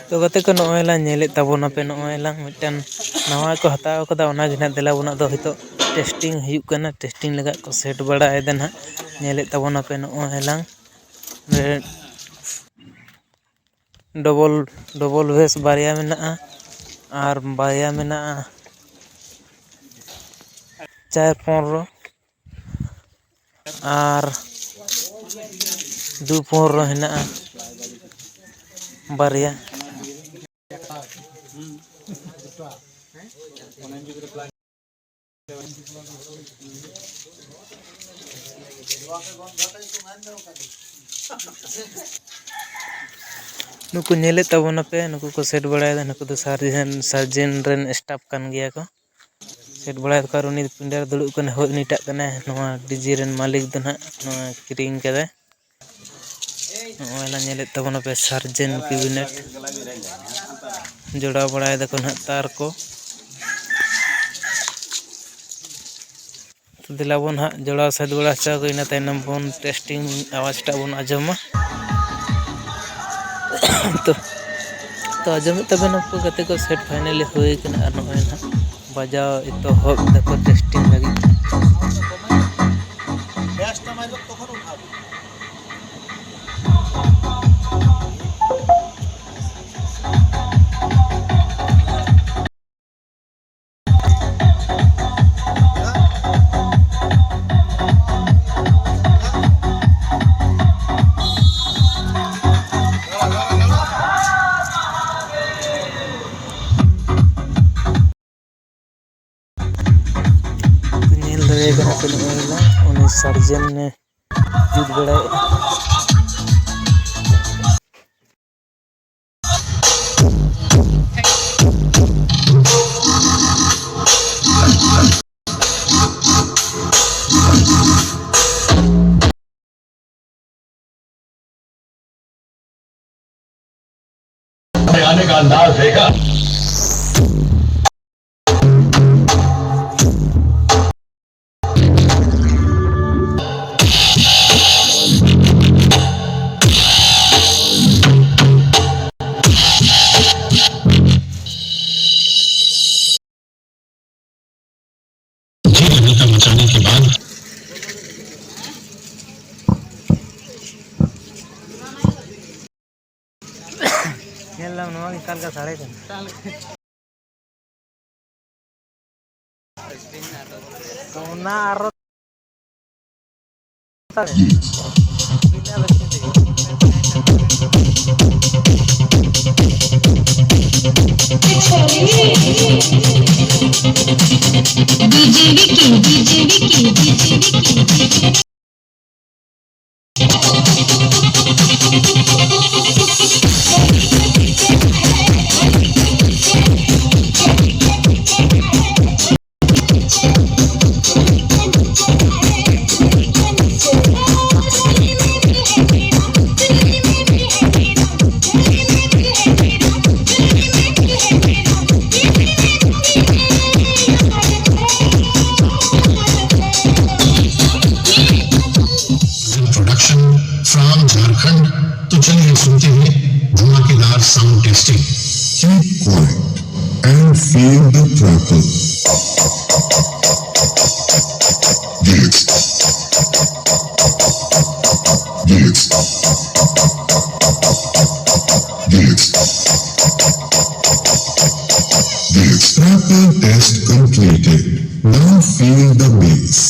तो गते को नॉय ला नेले ताबोना पे नॉय ला मिटन नवा को हताव कदा ओना गिना देला बोना दो हितो टेस्टिंग हुयुक कना टेस्टिंग लगा को सेट बड़ा एदन हा नेले ताबोना पे नॉय ला डबल वेस बारिया मेना और बारिया मेना 4-15 और 2-15 हेना बारिया नुकु नेले ताबोना पे नुकु को सेट बड़ा नुकु तो सार्जन रेन स्टाफ कान गया को सेट बड़ा कर उनी पिंडर दुड़ुब कने हो नीटा कने नवा डीजे रेन मालिक दो ना नवा किरिंग कदे नवा नेले ताबोना पे सार्जन कैबिनेट जोड़ा बड़ा दको ना तार को तो दिला बोन हा जोड़ा सेट बड़ा चा को इना तायनम बोन टेस्टिंग आवाज टा बोन आजमा तो आजम तबे नको गते को सेट फाइनली होई कना और नय ना बजाव इतो होब दको टेस्टिंग लगी बेस्ट माइल तखन उठाबो सर्जन ने जुट बड़ा आने का अंदाज देखा मचाने के बाद निकाल का साढ़े फ्रॉम झारखंड। तो चलिए सुनते हैं धमाकेदार sound testing. Keep quiet and feel the crackle. Yes. Yes. Yes. Yes. Crackle test completed. Now feel the bass.